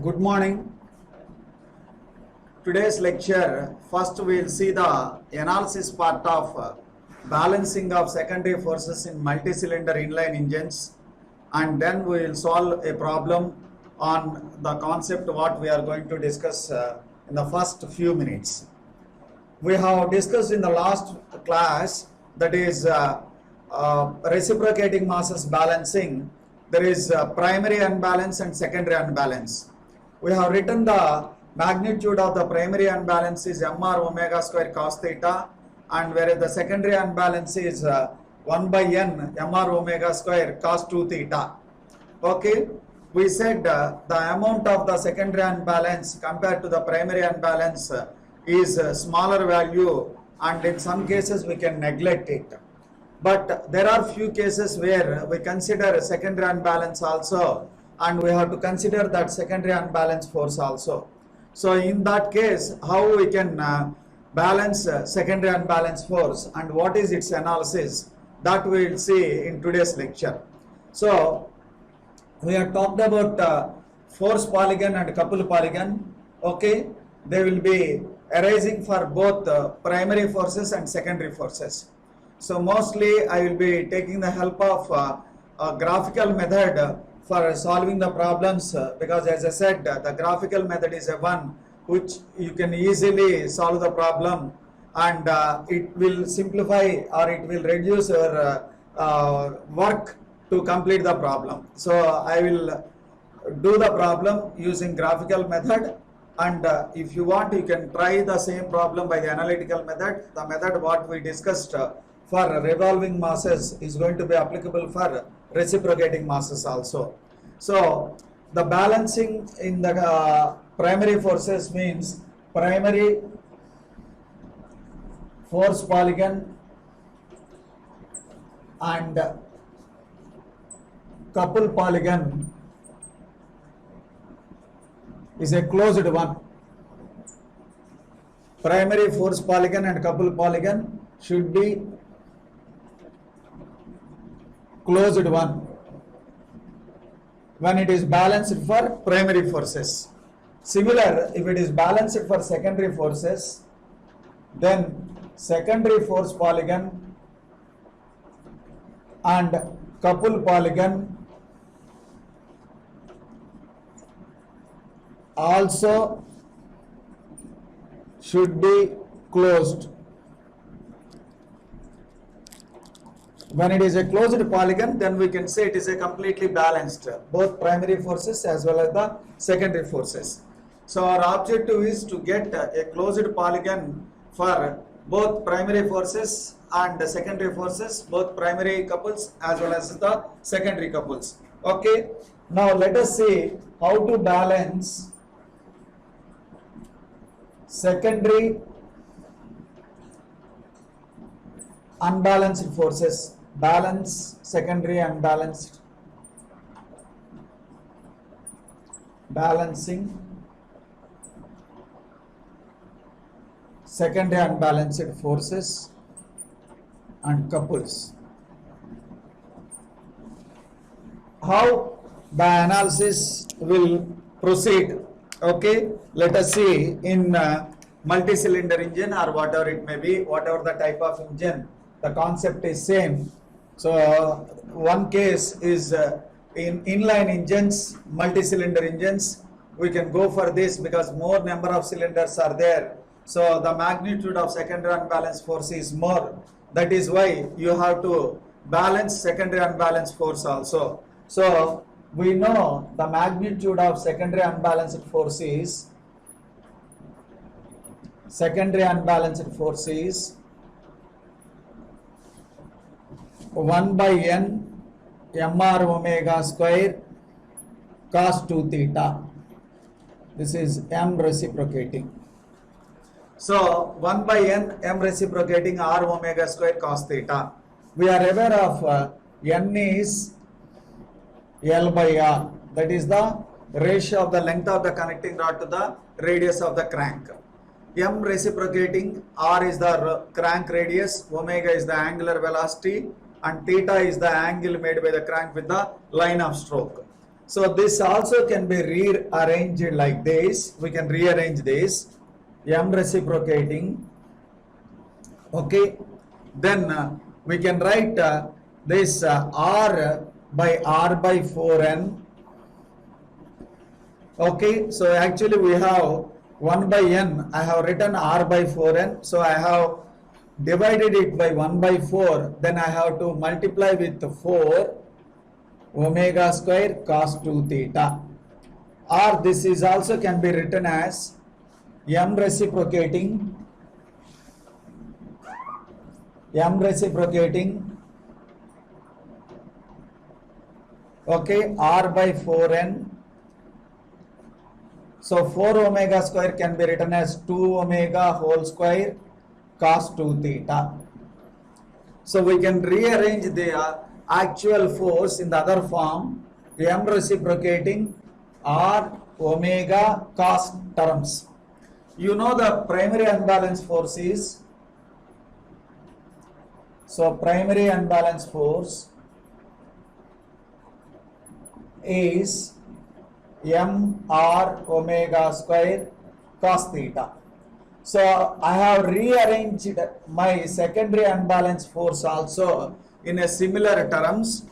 Good morning. Today's lecture, first we will see the analysis part of balancing of secondary forces in multi-cylinder inline engines, and then we will solve a problem on the concept what we are going to discuss in the first few minutes. We have discussed in the last class, that is reciprocating masses balancing. There is primary unbalance and secondary unbalance. We have written the magnitude of the primary unbalance is mr omega square cos theta, and whereas the secondary unbalance is 1 by n mr omega square cos 2 theta. Okay, we said the amount of the secondary unbalance compared to the primary unbalance is smaller value, and in some cases we can neglect it. But there are few cases where we consider a secondary unbalance also, and we have to consider that secondary unbalance force also. So in that case, how we can balance secondary unbalance force and what is its analysis, that we will see in today's lecture. So we have talked about force polygon and couple polygon. Okay, they will be arising for both primary forces and secondary forces. So mostly I will be taking the help of a graphical method for solving the problems, because as I said, the graphical method is a one which you can easily solve the problem, and it will simplify or it will reduce your work to complete the problem. So I will do the problem using graphical method, and if you want, you can try the same problem by the analytical method. The method what we discussed for revolving masses is going to be applicable for reciprocating masses also. So the balancing in the primary forces means primary force polygon and couple polygon is a closed one. Primary force polygon and couple polygon should be closed one when it is balanced for primary forces. Similar, if it is balanced for secondary forces, then secondary force polygon and couple polygon also should be closed. When it is a closed polygon, then we can say it is a completely balanced, both primary forces as well as the secondary forces. So our objective is to get a closed polygon for both primary forces and the secondary forces, both primary couples as well as the secondary couples. Okay, now let us see how to balance secondary unbalanced forces. Balance secondary unbalanced, balancing secondary unbalanced forces and couples. How the analysis will proceed? Okay, let us see in multi-cylinder engine or whatever it may be, whatever the type of engine, the concept is same. So one case is in inline engines, multi-cylinder engines. We can go for this because more number of cylinders are there. So the magnitude of secondary unbalanced force is more. That is why you have to balance secondary unbalanced force also. So we know the magnitude of secondary unbalanced force is 1 by n mr omega square cos 2 theta. This is m reciprocating. So 1 by n m reciprocating r omega square cos theta. We are aware of n is L by r. That is the ratio of the length of the connecting rod to the radius of the crank. M reciprocating, r is the crank radius, omega is the angular velocity, and theta is the angle made by the crank with the line of stroke. So this also can be rearranged like this. We can rearrange this m reciprocating. Okay, then we can write this r by r by 4n. Okay, so actually we have 1 by n. I have written r by 4n, so I have divided it by 1 by 4. Then I have to multiply with 4 omega square cos 2 theta. Or this is also can be written as m reciprocating okay, r by 4n. So 4 omega square can be written as 2 omega whole square cos 2 theta. So we can rearrange the actual force in the other form, m reciprocating r omega cos terms. You know the primary unbalanced force is, so primary unbalanced force is m r omega square cos theta. So I have rearranged my secondary unbalanced force also in a similar terms.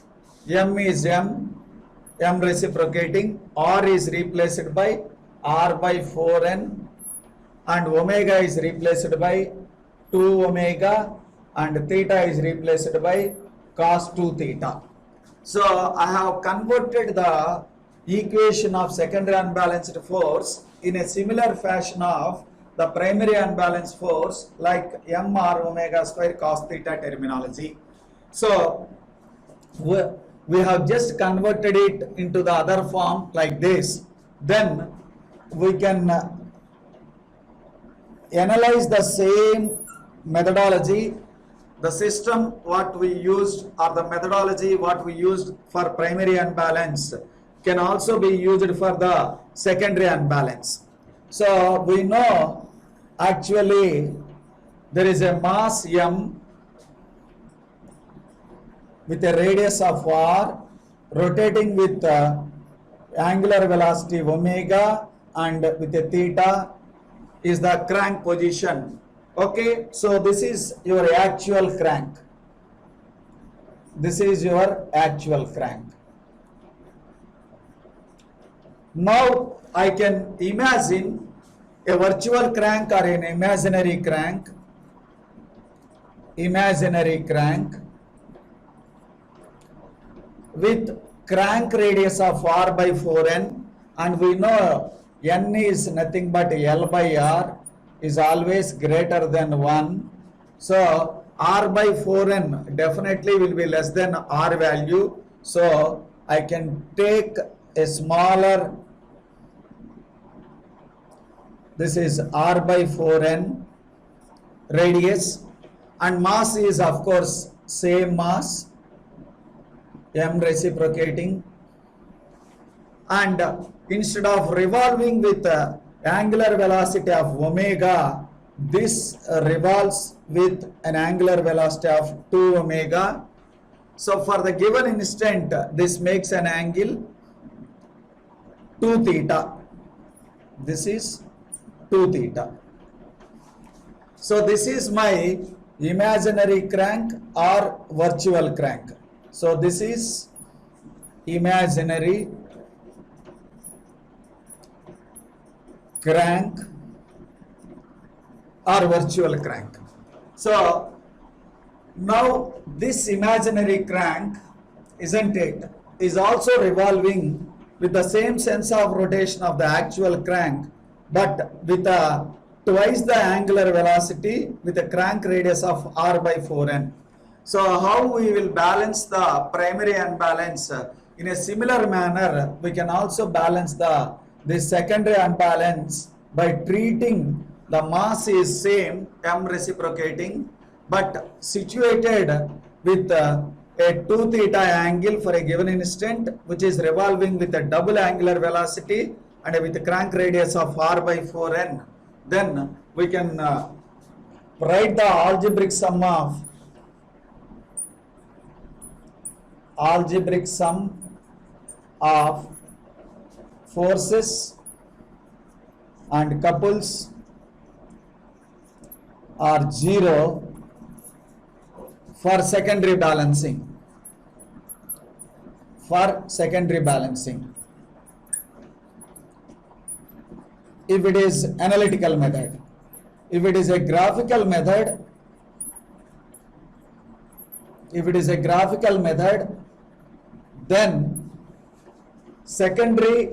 M is m reciprocating, r is replaced by r by 4n, and omega is replaced by 2 omega, and theta is replaced by cos 2 theta. So I have converted the equation of secondary unbalanced force in a similar fashion of the primary unbalanced force, like m r omega square cos theta terminology. So we have just converted it into the other form like this. Then we can analyze the same methodology. The system what we used, or the methodology what we used for primary unbalance, can also be used for the secondary unbalance. So we know actually there is a mass m with a radius of r, rotating with angular velocity omega and with a theta is the crank position. Okay, so this is your actual crank. This is your actual crank. Now I can imagine a virtual crank or an imaginary crank with crank radius of r by 4n, and we know n is nothing but l by r is always greater than 1. So r by 4n definitely will be less than r value. So I can take a smaller, this is r by 4n radius, and mass is of course same mass, m reciprocating, and instead of revolving with angular velocity of omega, this revolves with an angular velocity of 2 omega. So for the given instant, this makes an angle 2 theta. This is 2 theta. So this is my imaginary crank or virtual crank. So this is imaginary crank or virtual crank. So now this imaginary crank, isn't it, is also revolving with the same sense of rotation of the actual crank, but with twice the angular velocity with a crank radius of r by 4n. So how we will balance the primary unbalance? In a similar manner, we can also balance this secondary unbalance by treating the mass is same, m reciprocating, but situated with a 2 theta angle for a given instant, which is revolving with a double angular velocity and with a crank radius of r by 4n. Then we can write the algebraic sum of forces and couples are 0 for secondary balancing. For secondary balancing, if it is analytical method. If it is a graphical method, then secondary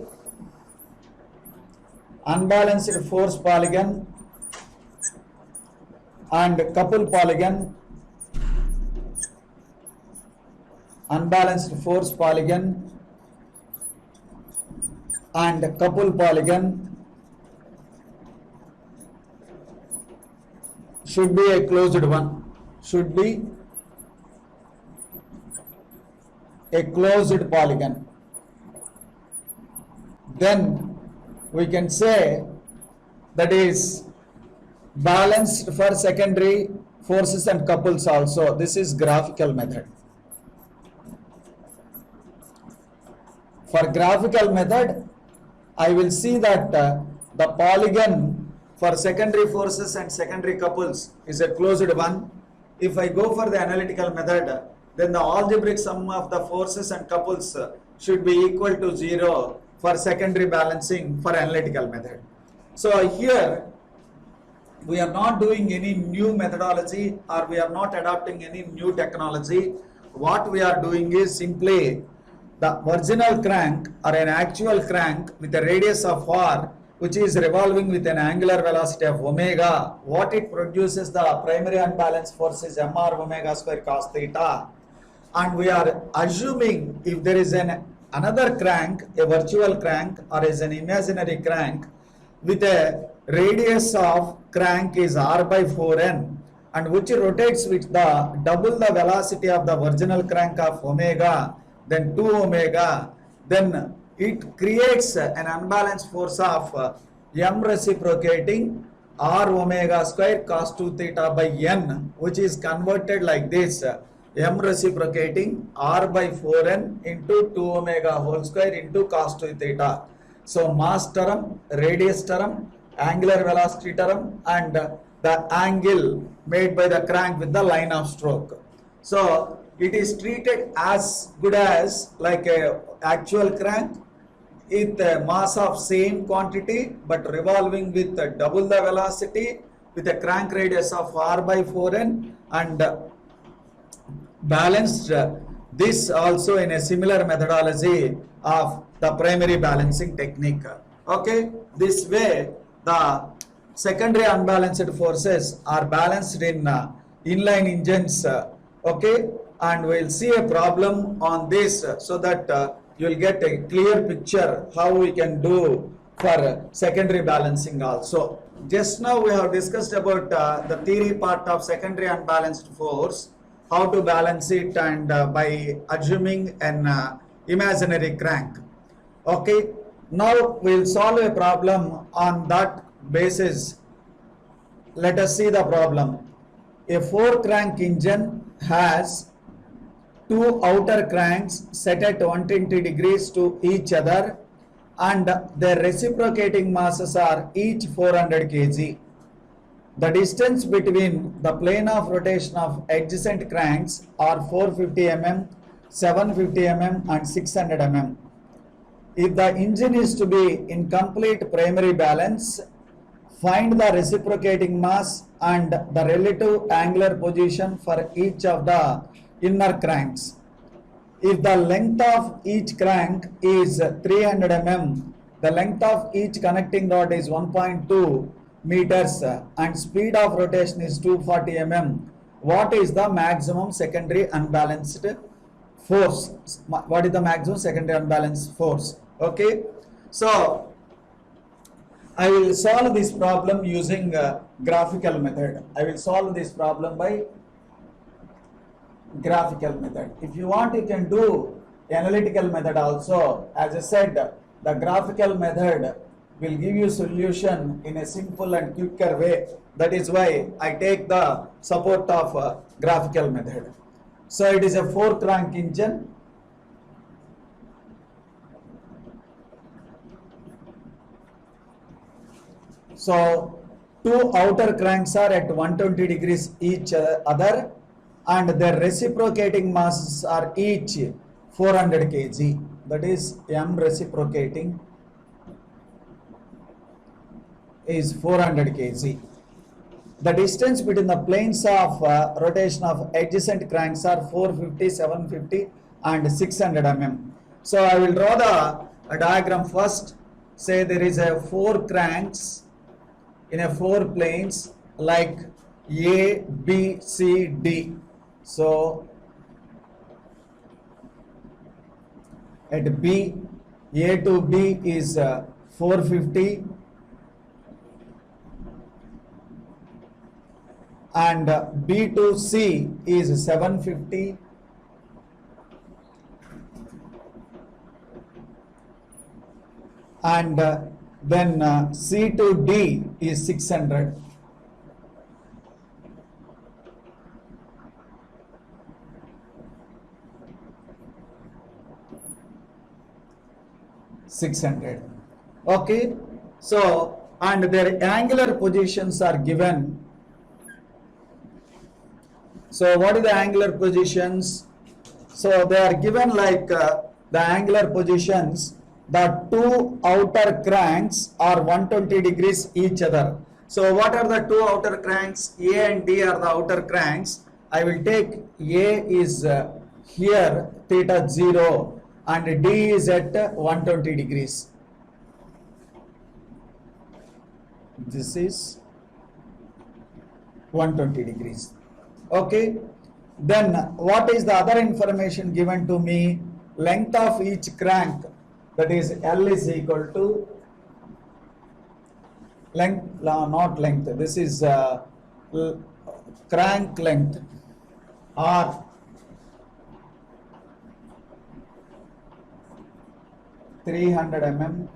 unbalanced force polygon and couple polygon, unbalanced force polygon and couple polygon should be a closed one, should be a closed polygon. Then we can say that is balanced for secondary forces and couples also. This is graphical method. For graphical method, I will see that the polygon for secondary forces and secondary couples is a closed one. If I go for the analytical method, then the algebraic sum of the forces and couples should be equal to 0 for secondary balancing for analytical method. So here we are not doing any new methodology, or we are not adopting any new technology. What we are doing is simply the original crank or an actual crank with a radius of r, which is revolving with an angular velocity of omega. What it produces, the primary unbalanced force is mr omega square cos theta. And we are assuming if there is another crank, a virtual crank or is an imaginary crank with a radius of crank is r by 4n, and which rotates with the double the velocity of the original crank of omega, then 2 omega, then it creates an unbalanced force of m reciprocating r omega square cos 2 theta by n, which is converted like this: m reciprocating r by 4n into 2 omega whole square into cos 2 theta. So mass term, radius term, angular velocity term, and the angle made by the crank with the line of stroke. So it is treated as good as like a actual crank with a mass of same quantity but revolving with double the velocity with a crank radius of r by 4n, and balanced this also in a similar methodology of the primary balancing technique. Okay, this way the secondary unbalanced forces are balanced in inline engines. Okay, and we'll see a problem on this so that you will get a clear picture how we can do for secondary balancing also. Just now we have discussed about the theory part of secondary unbalanced force, how to balance it, and by assuming an imaginary crank. Okay, now we'll solve a problem on that basis. Let us see the problem. A 4-crank engine has 2 outer cranks set at 120 degrees to each other, and their reciprocating masses are each 400 kg. The distance between the plane of rotation of adjacent cranks are 450 mm, 750 mm and 600 mm. If the engine is to be in complete primary balance, find the reciprocating mass and the relative angular position for each of the inner cranks. If the length of each crank is 300 mm, the length of each connecting rod is 1.2 meters and speed of rotation is 240 mm, what is the maximum secondary unbalanced force? What is the maximum secondary unbalanced force? Okay, so I will solve this problem using graphical method. I will solve this problem by graphical method. If you want, you can do analytical method also. As I said, the graphical method will give you solution in a simple and quicker way. That is why I take the support of graphical method. So it is a 4-crank engine. So two outer cranks are at 120 degrees each other, and their reciprocating masses are each 400 kg. That is M reciprocating is 400 kg. The distance between the planes of rotation of adjacent cranks are 450, 750 and 600 mm. So I will draw the diagram first. Say there is a 4 cranks in a 4 planes like A, B, C, D. So at B, A to B is 450 and B to C is 750 and then C to D is 600. Okay, so and their angular positions are given. So what is the angular positions? So they are given like the angular positions. The two outer cranks are 120 degrees each other. So what are the two outer cranks? A and D are the outer cranks. I will take A is here theta 0 and D is at 120 degrees. This is 120 degrees. Okay, then what is the other information given to me? Length of each crank, that is L is equal to length, not length, this is crank length R (300 mm)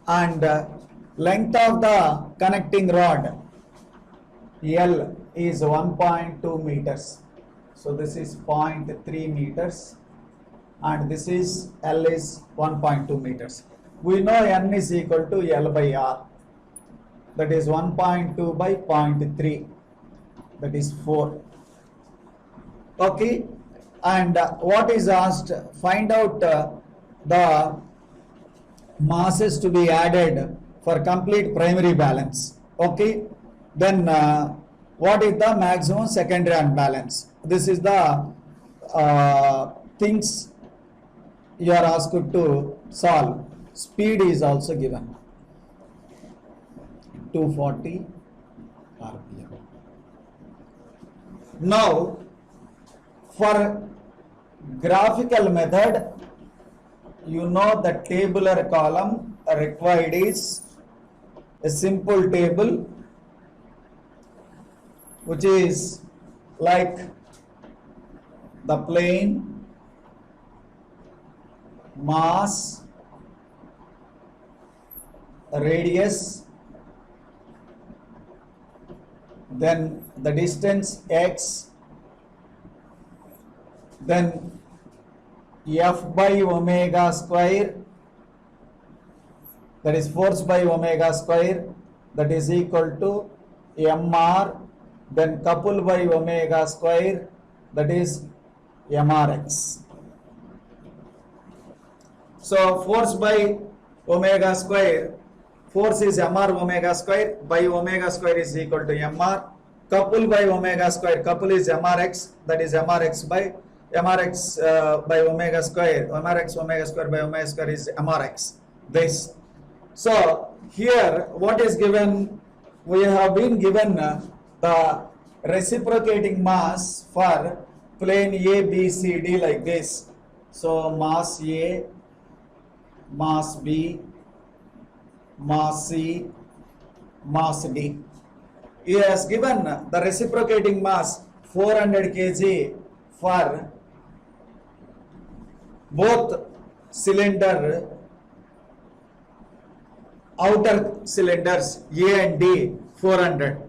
and length of the connecting rod L is 1.2 meters. So this is 0.3 meters and this is L is 1.2 meters. We know N is equal to L by R, that is 1.2 by 0.3, that is 4. Okay, and what is asked? Find out the masses to be added for complete primary balance. Okay, then what is the maximum secondary unbalance? This is the things you are asked to solve. Speed is also given 240 RPM. Now for graphical method, you know the tabular column required is a simple table which is like the plane, mass, radius, then the distance x, then F by omega square, that is force by omega square, that is equal to mr, then couple by omega square, that is mrx. So force by omega square, force is mr omega square, by omega square is equal to mr, couple by omega square, couple is mrx, that is mrx by mrx by omega square, mrx omega square by omega square is mrx, this. So here what is given? We have been given the reciprocating mass for plane A, B, C, D like this. So mass A, mass B, mass C, mass D. He has given the reciprocating mass 400 kg for both cylinder, outer cylinders A and D, 400.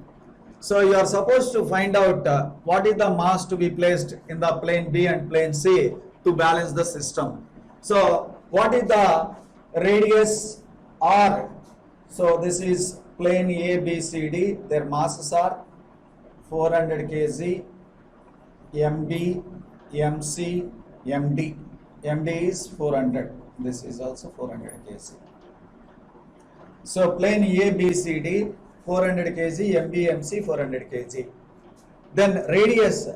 So you are supposed to find out what is the mass to be placed in the plane B and plane C to balance the system. So what is the radius R So this is plane A, B, C, D. Their masses are 400 kg, MB, MC, MD. MD is 400. This is also 400 kg. So plane A, B, C, D, 400 kg, MB, MC, 400 kg. Then radius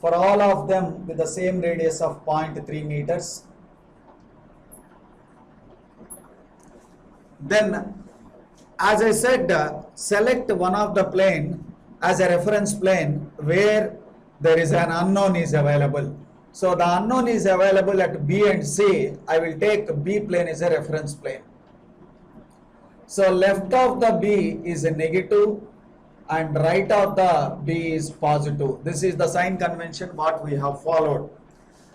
for all of them with the same radius of 0.3 meters. Then, as I said, select one of the plane as a reference plane where there is an unknown is available. So the unknown is available at B and C. I will take B plane as a reference plane. So left of the B is a negative and right of the B is positive. This is the sign convention what we have followed.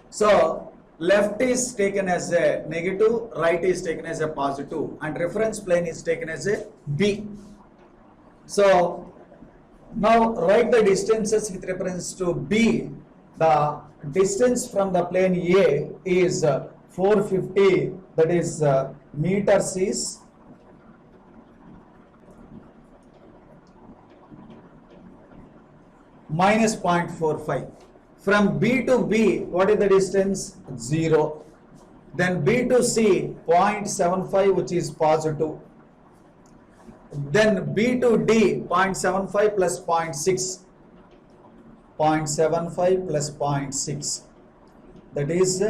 So left is taken as a negative, right is taken as a positive, and reference plane is taken as a B. So now write the distances with reference to B. The distance from the plane A is 450, that is meters is minus 0.45. From B to B, what is the distance? 0. Then B to C, 0.75, which is positive. Then B to D, 0.75 plus 0.6. 0.75 plus 0.6. That is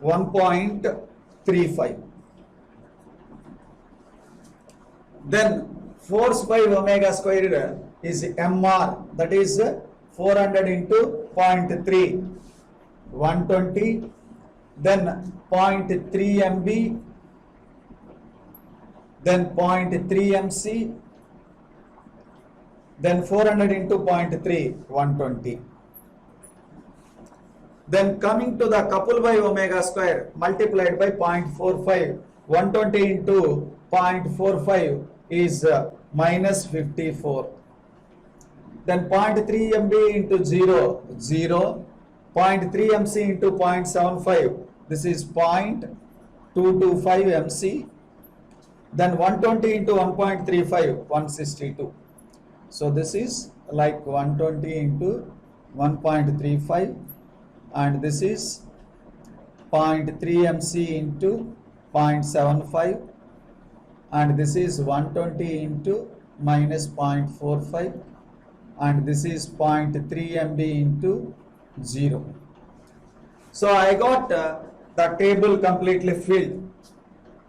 1.35. Then force by omega squared is MR, that is 400 into 0.3, 120, then 0.3 MB, then 0.3 MC, then 400 into 0.3, 120. Then coming to the couple by omega square multiplied by 0.45, 120 into 0.45 is minus 54. Then 0.3 MB into 0, 0, 0.3 MC into 0.75, this is 0.225 MC, then 120 into 1.35, 162. So this is like 120 into 1.35, and this is 0.3 MC into 0.75, and this is 120 into minus 0.45, and this is 0.3 MB into 0. So I got the table completely filled.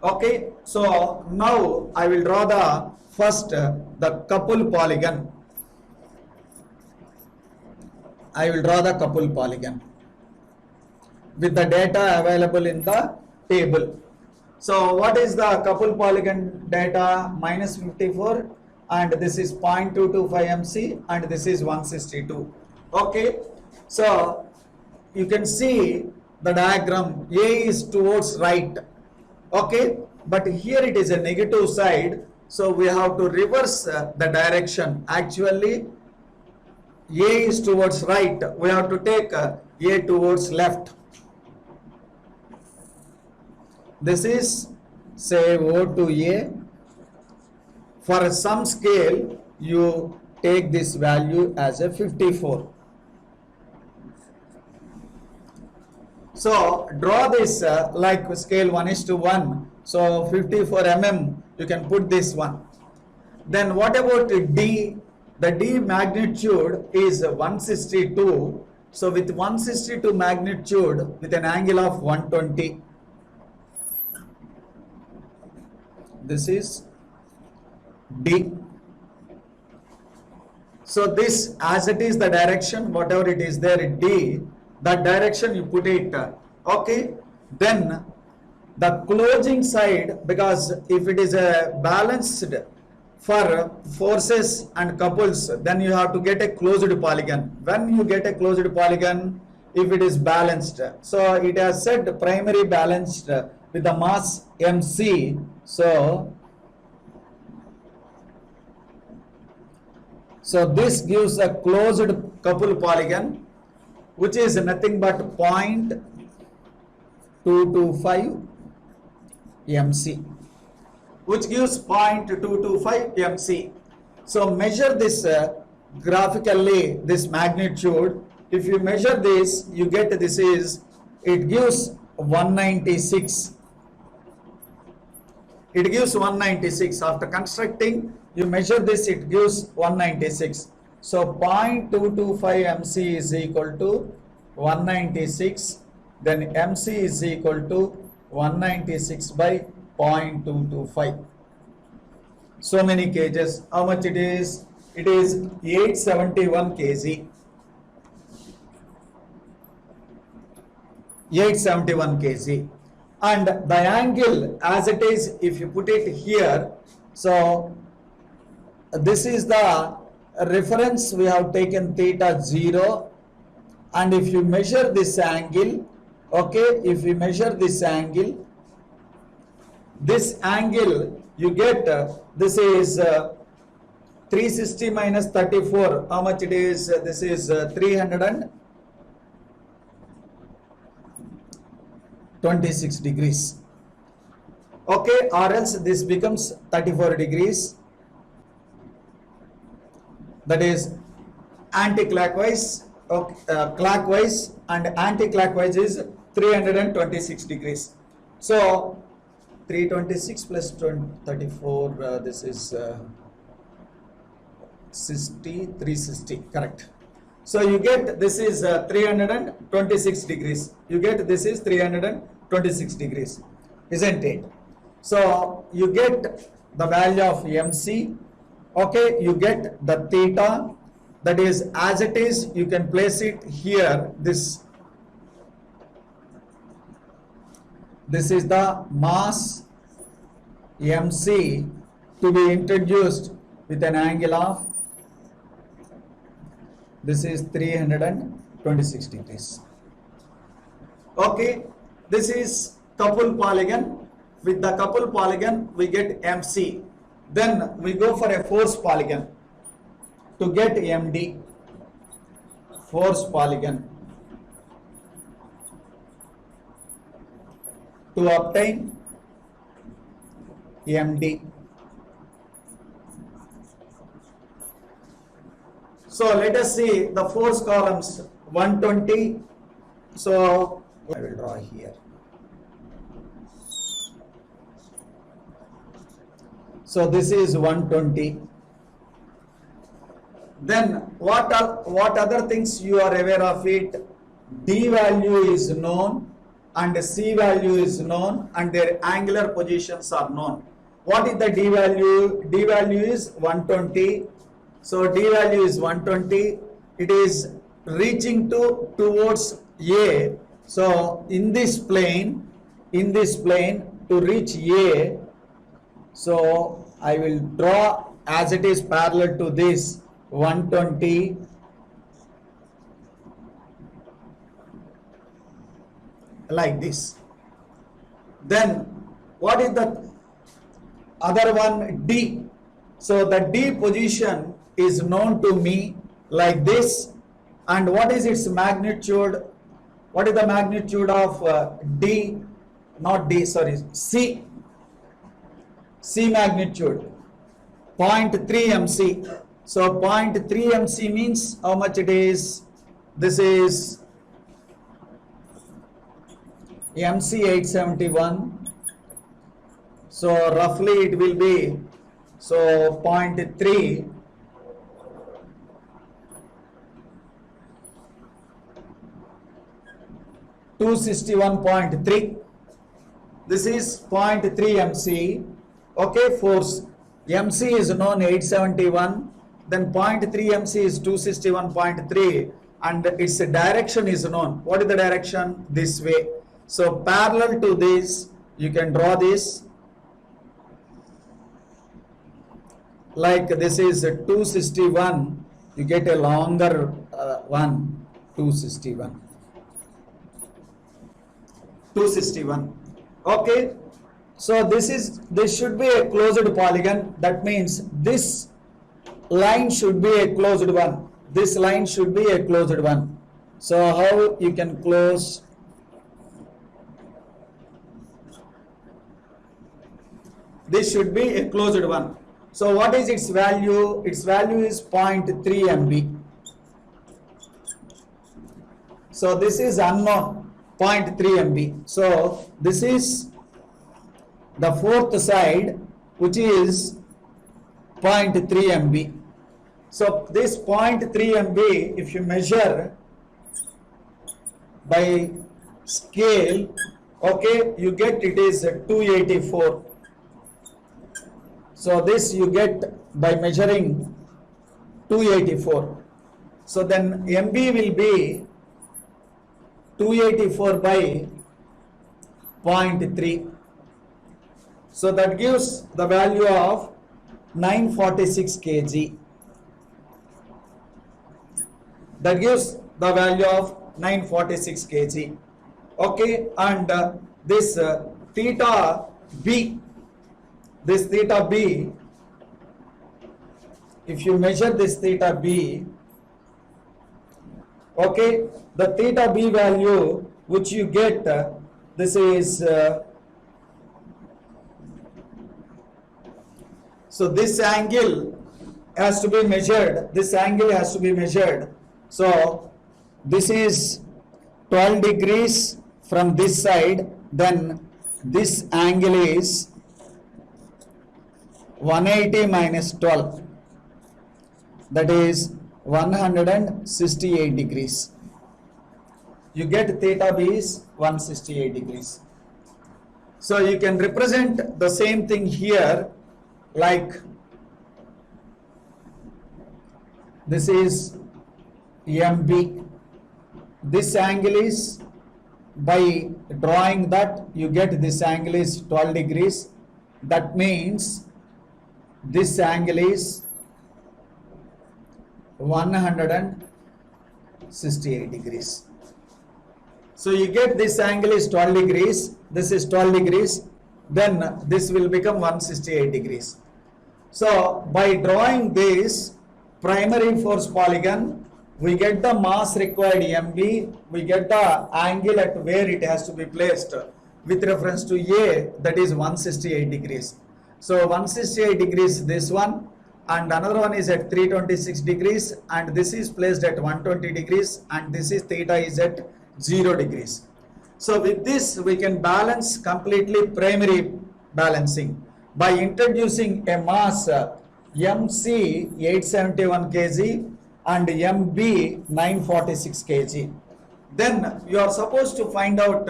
Okay, so now I will draw the first the couple polygon. I will draw the couple polygon with the data available in the table. So what is the couple polygon data? Minus 54, and this is 0.225 MC, and this is 162. Okay, so you can see the diagram. A is towards right. Okay, but here it is a negative side, so we have to reverse the direction. Actually, A is towards right, we have to take A towards left. This is, say, O to A. For some scale, you take this value as a 54. So draw this like scale 1:1. So 54 mm, you can put this one. Then what about D? The D magnitude is 162. So with 162 magnitude with an angle of 120. This is D. So this, as it is the direction, whatever it is there in D, that direction you put it. Okay, then the closing side, because if it is a balanced for forces and couples, then you have to get a closed polygon. When you get a closed polygon, if it is balanced, so it has said primary balanced with the mass MC. So this gives a closed couple polygon, which is nothing but 0.225 MC. which gives 0.225 MC. So measure this graphically, this magnitude. If you measure this, you get this is, it gives 196. It gives 196. After constructing, you measure this, it gives 196. So 0.225 MC is equal to 196. Then MC is equal to 196 by 0.225. So many kgs. How much it is? It is 871 kg. 871 kg. And the angle as it is, if you put it here, so this is the reference, we have taken theta 0, and if you measure this angle, okay, if you measure this angle you get this is 360 minus 34, how much it is? This is 326 degrees. Okay, or else this becomes 34 degrees. That is anti-clockwise, clockwise, and anti-clockwise is 326 degrees. So 326 plus 34, this is 360, correct. So you get this is 326 degrees. You get this is 326 degrees, isn't it? So you get the value of MC. Okay, you get the theta, that is as it is, you can place it here. This is the mass MC to be introduced with an angle of, this is 326 degrees. Okay, this is couple polygon. With the couple polygon, we get MC. Then we go for a force polygon to get MD. Force polygon to obtain MD. So let us see the force columns 120. So I will draw here. So this is 120. Then what other things you are aware of it? D value is known and C value is known and their angular positions are known. What is the D value? D value is 120. So D value is 120. It is reaching towards A. So in this plane to reach A, so I will draw as it is parallel to this 120. Like this. Then what is the other one? D. So the D position is known to me like this. And what is its magnitude? What is the magnitude of D? Not D, sorry, C. C magnitude 0.3 MC. So 0.3 MC means how much it is? This is MC 871. So roughly it will be, so 0.3 261.3. This is 0.3 MC. Okay, force MC is known 871, then 0.3 MC is 261.3, and its direction is known. What is the direction? This way. So parallel to this, you can draw this like this is 261. You get a longer one, 261. 261. Okay. So this should be a closed polygon. That means this line should be a closed one. This line should be a closed one. So how you can close? this should be a closed one. So what is its value? Its value is 0.3 MB. So this is unknown, 0.3 MB. So this is the fourth side, which is 0.3 MB. So this 0.3 MB, if you measure by scale, okay, you get it is 284. So this you get by measuring 284. So then MB will be 284 by 0.3. So that gives the value of 946 kg. That gives the value of 946 kg. Okay, and this theta B, this theta B, if you measure this theta B, okay, the theta B value which you get, this is, so this angle has to be measured, this angle has to be measured. So this is 12 degrees from this side, then this angle is 180 minus 12, that is 168 degrees. You get theta B is 168 degrees. So you can represent the same thing here, like this is MB. This angle is, by drawing that, you get this angle is 12 degrees. That means this angle is 168 degrees. So you get this angle is 12 degrees, this is 12 degrees, then this will become 168 degrees. So by drawing this primary force polygon, we get the mass required MB, we get the angle at where it has to be placed with reference to A, that is 168 degrees. So 168 degrees this one, and another one is at 326 degrees, and this is placed at 120 degrees, and this is theta is at 0 degrees. So with this we can balance completely primary balancing by introducing a mass MC 871 kg and MB 946 kg. Then you are supposed to find out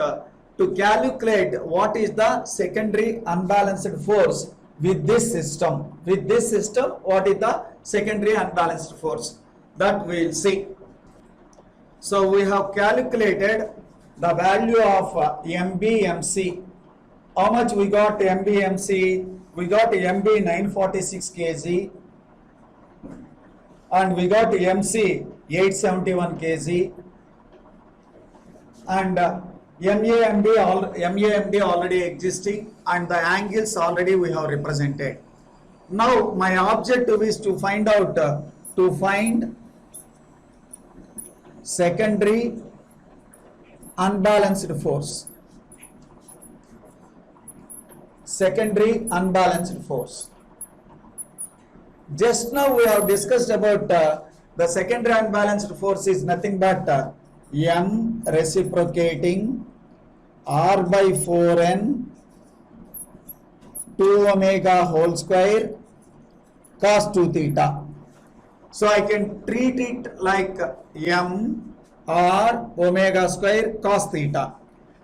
to calculate what is the secondary unbalanced force with this system. With this system, what is the secondary unbalanced force? That we will see. So we have calculated the value of MBMC. How much we got MBMC? We got MB 946 kg and we got MC 871 kg, and MAMB already existing, and the angles already we have represented. Now my objective is to find out secondary unbalanced force. Secondary unbalanced force. Just now we have discussed about the secondary unbalanced force is nothing but M reciprocating R by 4n 2 omega whole square cos 2 theta. So I can treat it like M R omega square cos theta.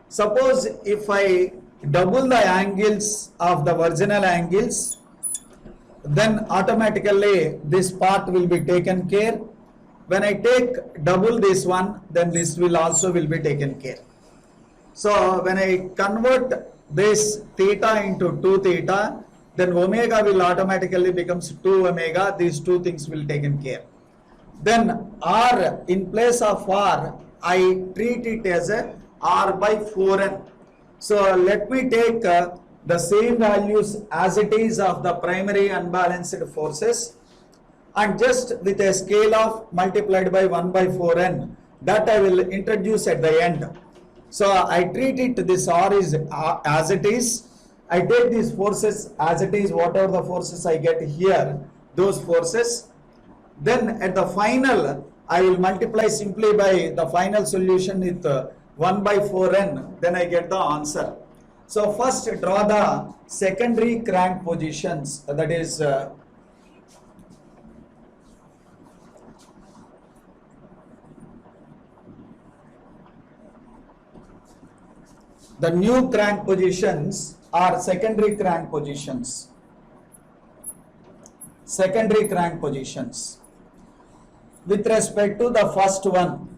Suppose if I double the angles of the virginal angles, then automatically this part will be taken care. When I take double this one, then this will also be taken care. So when I convert this theta into 2 theta, then omega will automatically becomes 2 omega. These two things will taken care. Then R, in place of R, I treat it as a R by 4n. So let me take the same values as it is of the primary unbalanced forces, and just with a scale of multiplied by 1 by 4n, that I will introduce at the end. So I treat it, this R is as it is, I take these forces as it is, whatever the forces I get here, those forces. Then at the final, I will multiply simply by the final solution with 1 by 4n, then I get the answer. So first draw the secondary crank positions, that is the new crank positions are secondary crank positions. Secondary crank positions. With respect to the first one.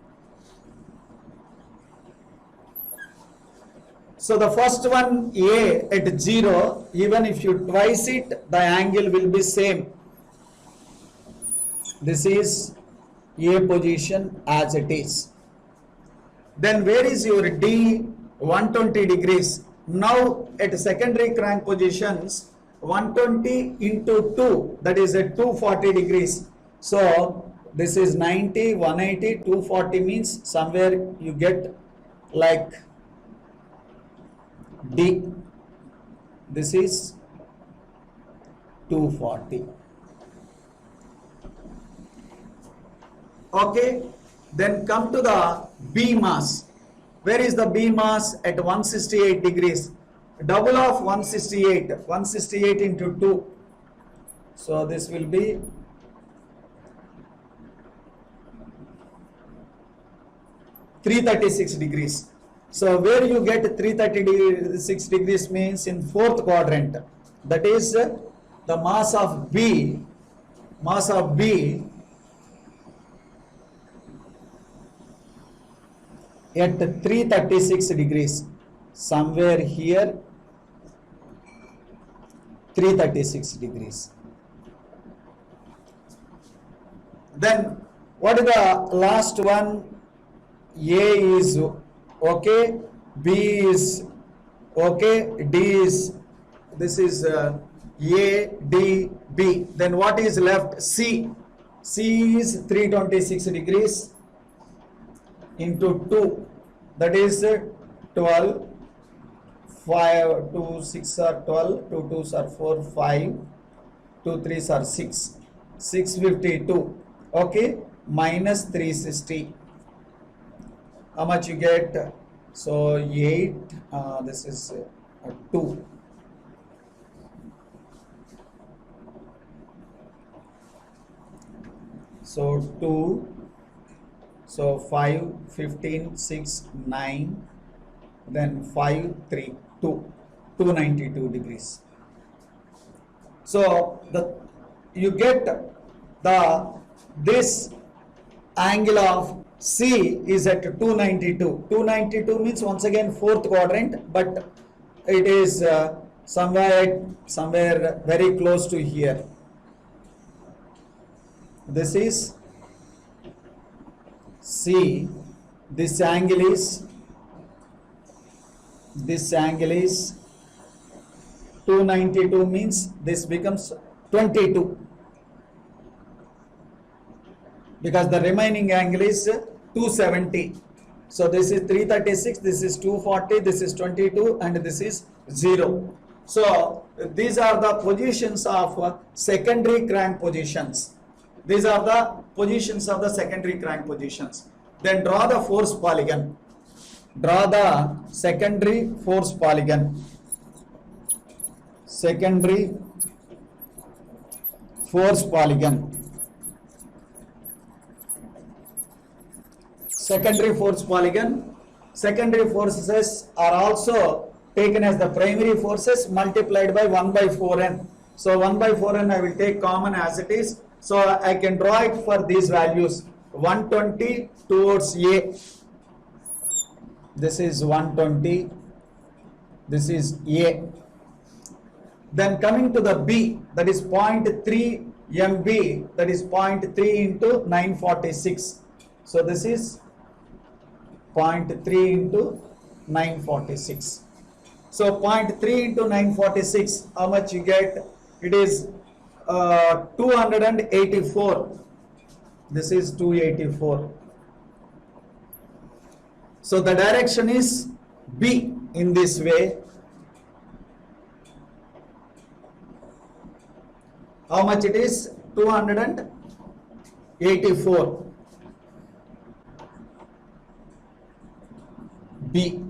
So the first one A at 0, even if you twice it, the angle will be same. This is A position as it is. Then where is your D? 120 degrees. Now at secondary crank positions, 120 into 2, that is at 240 degrees. So this is 90, 180, 240 means somewhere you get like D. This is 240. Okay, then come to the B mass. Where is the B mass? At 168 degrees. Double of 168. 168 into 2. So this will be 336 degrees. So where you get 336 degrees means in fourth quadrant. That is the mass of B at 336 degrees. Somewhere here 336 degrees. Then what is the last one? A is okay, B is okay, D is, this is A, D, B. Then what is left? C. C is 326 degrees into 2, that is 12, 5, 2, 6 are 12, 2 2s are 4, 5, 2 3s are 6, 652, okay, minus 360. How much you get? So 8, this is 2. So 2, so 5, 15, 6, 9, then 5, 3, 2, 292 degrees. So you get this angle of C is at 292. 292 means once again fourth quadrant, but it is somewhere very close to here. This is C. This angle is 292 means this becomes 22. Because the remaining angle is 270. So this is 336, this is 240, this is 22, and this is 0. So these are the positions of secondary crank positions. These are the positions of the secondary crank positions. Then draw the force polygon. Draw the secondary force polygon. Secondary force polygon. Secondary force polygon. Secondary forces are also taken as the primary forces multiplied by 1 by 4n. So 1 by 4n I will take common as it is. So I can draw it for these values. 120 towards A. This is 120. This is A. Then coming to the B, that is 0.3 MB, that is 0.3 into 946. So this is 0.3 into 946. So 0.3 into 946, how much you get? It is 284. This is 284. So the direction is B in this way. How much it is? 284. B.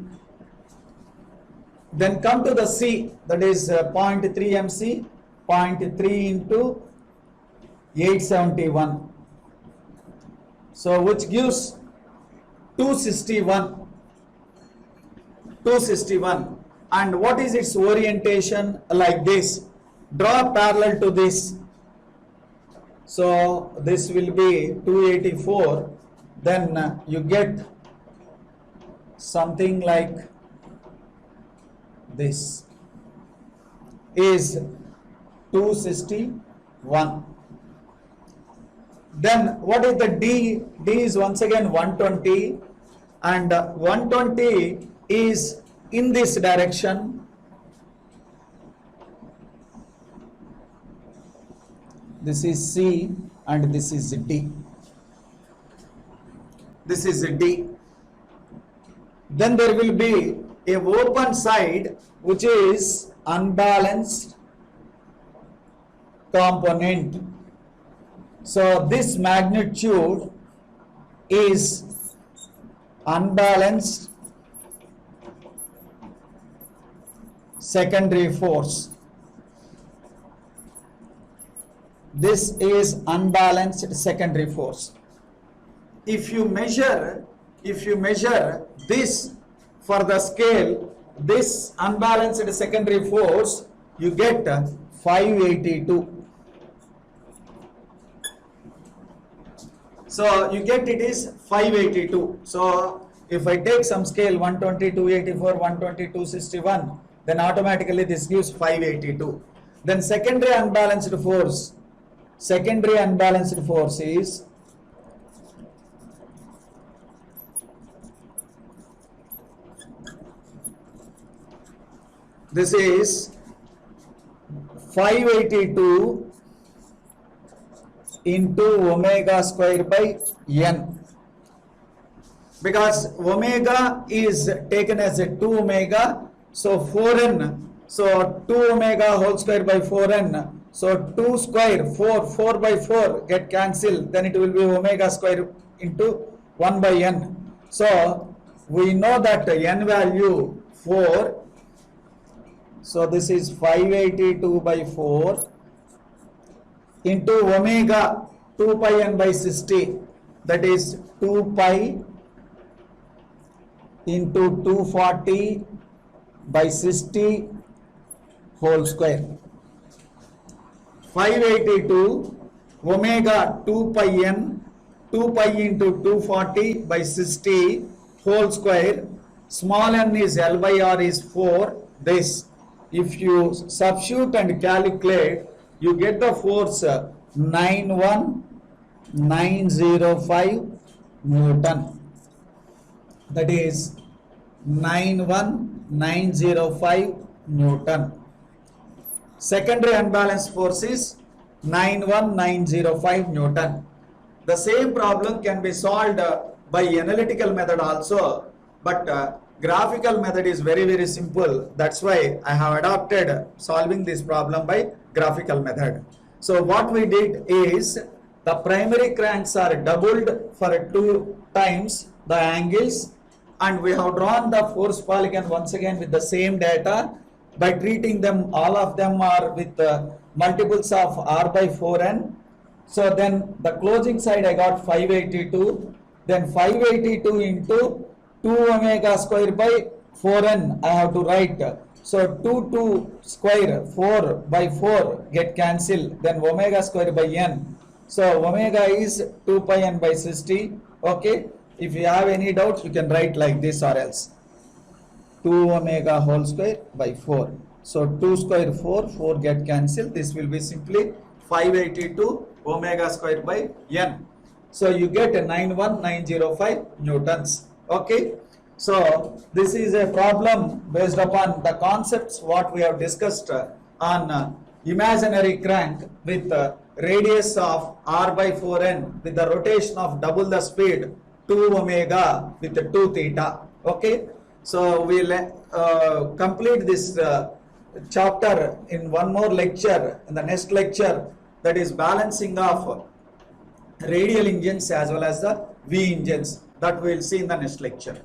Then come to the C, that is 0.3 MC, 0.3 into 871. So which gives 261. 261. And what is its orientation? Like this. Draw parallel to this. So this will be 284. Then you get something like this is 261. Then what is the D? D is once again 120, and 120 is in this direction. This is C and this is D. This is D. Then there will be a open side which is unbalanced component. So this magnitude is unbalanced secondary force. This is unbalanced secondary force. If you measure this for the scale, this unbalanced secondary force, you get 582. So you get it is 582. So if I take some scale 120, 284, 120, 261, then automatically this gives 582. Then secondary unbalanced force is this is 582 into omega square by n, because omega is taken as a 2 omega, so 4n, so 2 omega whole square by 4n, so 2 square 4 by 4 get cancelled, then it will be omega square into 1 by n. So we know that n value 4, so this is 582 by 4 into omega 2 pi n by 60, that is 2 pi into 240 by 60 whole square. 582 omega 2 pi n, 2 pi into 240 by 60 whole square. Small n is L by R is 4. This, if you substitute and calculate, you get the force 91905 Newton. That is 91905 Newton. Secondary unbalanced force is 91905 Newton. The same problem can be solved by analytical method also, but graphical method is very simple. That's why I have adopted solving this problem by graphical method. So what we did is, the primary cranks are doubled for 2 times the angles, and we have drawn the force polygon once again with the same data by treating them, all of them are with multiples of r by 4n. So then the closing side I got 582, then 582 into 2 omega square by 4n I have to write. So 2 square 4 by 4 get cancelled, then omega square by n. So omega is 2 pi n by 60. Okay, if you have any doubts you can write like this or else. 2 omega whole square by 4. So 2 square 4 get cancelled. This will be simply 582 omega square by n. So you get 91905 newtons. Okay. So this is a problem based upon the concepts what we have discussed on imaginary crank with radius of r by 4n with the rotation of double the speed 2 omega with 2 theta. Okay. So we'll complete this chapter in one more lecture. In the next lecture that is balancing of radial engines as well as the V engines, that we will see in the next lecture.